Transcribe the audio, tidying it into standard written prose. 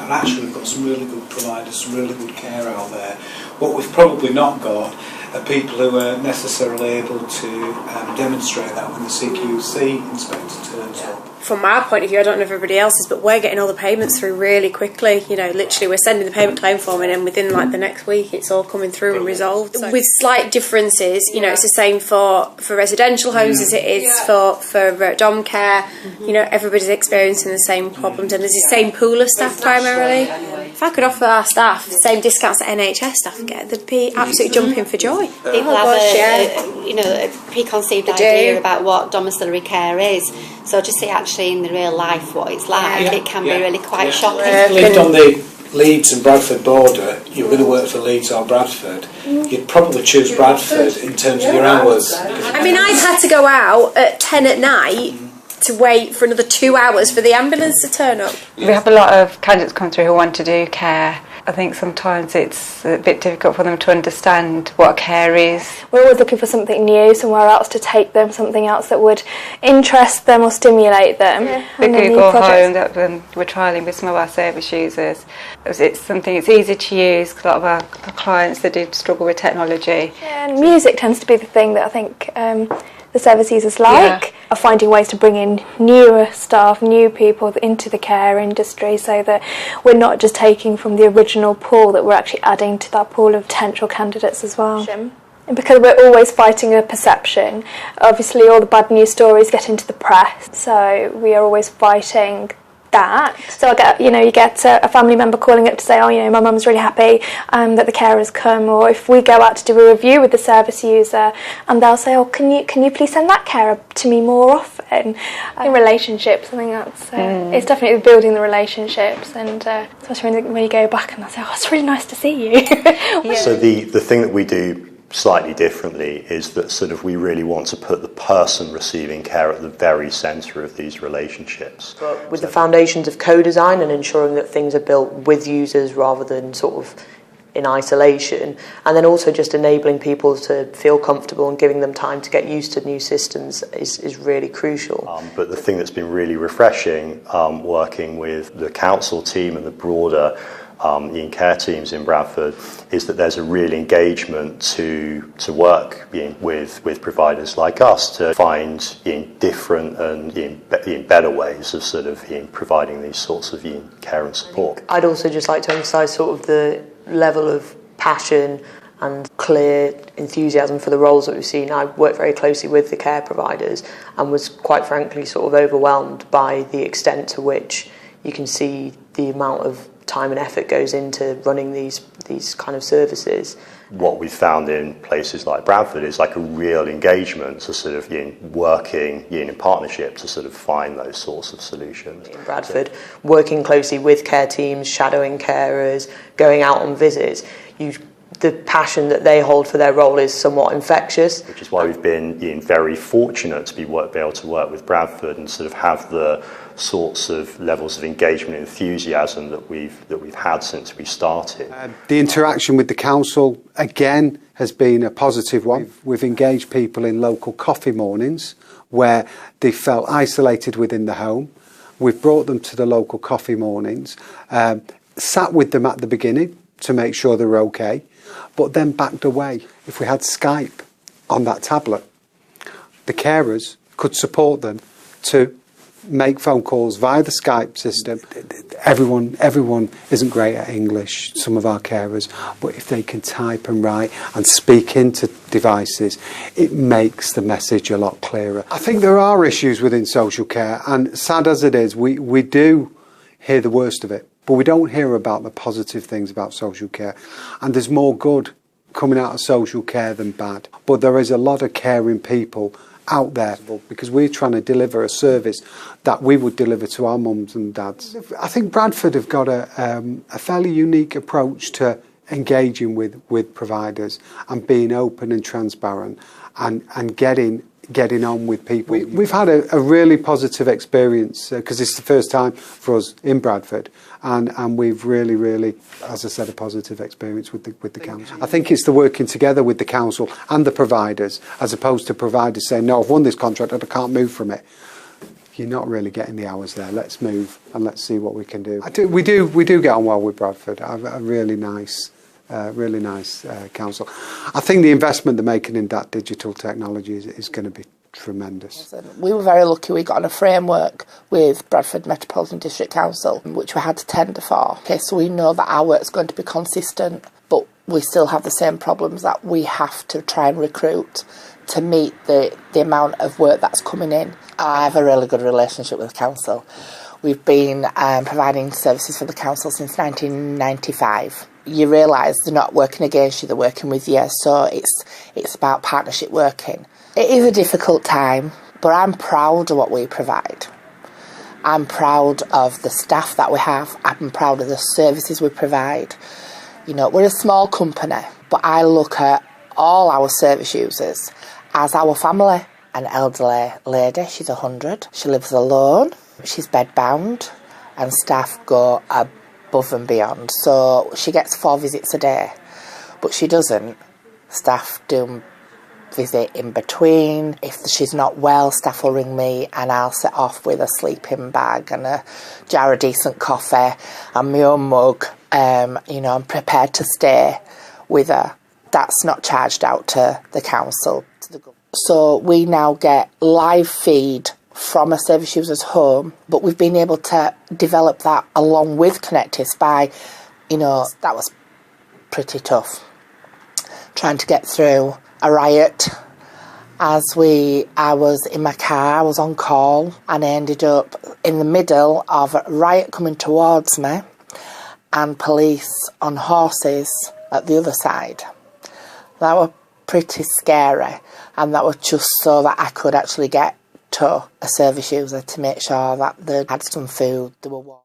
And actually we've got some really good providers, some really good care out there. What we've probably not got are people who are necessarily able to demonstrate that when the CQC inspector turns up. From our point of view, I don't know if everybody else's, but we're getting all the payments through really quickly. You know, literally we're sending the payment claim form in, and within like the next week it's all coming through and resolved. So, with slight differences, you know, it's the same for residential homes as it is for dom care. You know, everybody's experiencing the same problems, and there's the same pool of staff primarily. If I could offer our staff the same discounts that NHS staff get, they'd be absolutely jumping for joy. People have a preconceived idea about what domiciliary care is. So just see actually in the real life what it's like, it can be really quite shocking. If you lived on the Leeds and Bradford border, you were going to work for Leeds or Bradford, you'd probably choose Bradford in terms of your hours. I mean, I've had to go out at 10 at night to wait for another 2 hours for the ambulance to turn up. We have a lot of candidates come through who want to do care. I think sometimes it's a bit difficult for them to understand what care is. We're always looking for something new, somewhere else to take them, something else that would interest them or stimulate them. The Google Home that we're trialling with some of our service users, it's easy to use. A lot of our clients that do struggle with technology. And music tends to be the thing that I think the service users like, are finding ways to bring in newer staff, new people into the care industry, so that we're not just taking from the original pool, that we're actually adding to that pool of potential candidates as well. And because we're always fighting a perception, obviously all the bad news stories get into the press, so we are always fighting that. So you get a family member calling up to say, my mum's really happy that the carer's come, or if we go out to do a review with the service user and they'll say, can you please send that carer to me more often. In relationships, I think that's it's definitely building the relationships, and especially when you go back and they say, it's really nice to see you. So the thing that we do slightly differently is that sort of we really want to put the person receiving care at the very centre of these relationships. But with the foundations of co-design and ensuring that things are built with users rather than sort of in isolation, and then also just enabling people to feel comfortable and giving them time to get used to new systems is really crucial. But the thing that's been really refreshing working with the council team and the broader care teams in Bradford is that there's a real engagement to work with providers like us to find different and better ways of sort of providing these sorts of care and support. I'd also just like to emphasise sort of the level of passion and clear enthusiasm for the roles that we've seen. I worked very closely with the care providers and was quite frankly sort of overwhelmed by the extent to which you can see the amount of time and effort goes into running these kind of services. What we've found in places like Bradford is like a real engagement to sort of working in partnership to sort of find those sorts of solutions. In Bradford, working closely with care teams, shadowing carers, going out on visits, the passion that they hold for their role is somewhat infectious. Which is why we've been very fortunate to be able to work with Bradford and sort of have the sorts of levels of engagement and enthusiasm that we've had since we started. The interaction with the council again has been a positive one. We've engaged people in local coffee mornings where they felt isolated within the home. We've brought them to the local coffee mornings, sat with them at the beginning to make sure they're okay, but then backed away. If we had Skype on that tablet, the carers could support them to make phone calls via the Skype system. Everyone isn't great at English, some of our carers, but if they can type and write and speak into devices, it makes the message a lot clearer. I think there are issues within social care, and sad as it is, we do hear the worst of it, but we don't hear about the positive things about social care, and there's more good coming out of social care than bad. But there is a lot of caring people out there because we're trying to deliver a service that we would deliver to our mums and dads. I think Bradford have got a fairly unique approach to engaging with providers and being open and transparent and getting on with people. We've had a really positive experience because it's the first time for us in Bradford, and we've really, as I said, a positive experience with the council. I think it's the working together with the council and the providers, as opposed to providers saying, no, I've won this contract and I can't move from it. you're not really getting the hours there. Let's move and let's see what we can do. We do get on well with Bradford. A really nice council. I think the investment they're making in that digital technology is going to be tremendous. We were very lucky. We got on a framework with Bradford Metropolitan District Council, which we had to tender for. Okay, so we know that our work's going to be consistent, but we still have the same problems that we have to try and recruit to meet the amount of work that's coming in. I have a really good relationship with the council. We've been providing services for the council since 1995. You realise they're not working against you, they're working with you, so it's about partnership working. It is a difficult time, but I'm proud of what we provide. I'm proud of the staff that we have. I'm proud of the services we provide. You know, we're a small company, but I look at all our service users as our family. An elderly lady, she's 100. She lives alone. She's bedbound, and staff go above and beyond. So she gets 4 visits a day, but she doesn't. Staff do visit in between. If she's not well, staff will ring me and I'll set off with a sleeping bag and a jar of decent coffee and my own mug. You know, I'm prepared to stay with her. That's not charged out to the council, to the government. So we now get live feed from a service user's home, but we've been able to develop that along with Connectives by, you know, that was pretty tough. Trying to get through a riot. I was in my car, I was on call, and I ended up in the middle of a riot coming towards me and police on horses at the other side. That was pretty scary, and that was just so that I could actually get to a service user to make sure that they had some food, they were warm.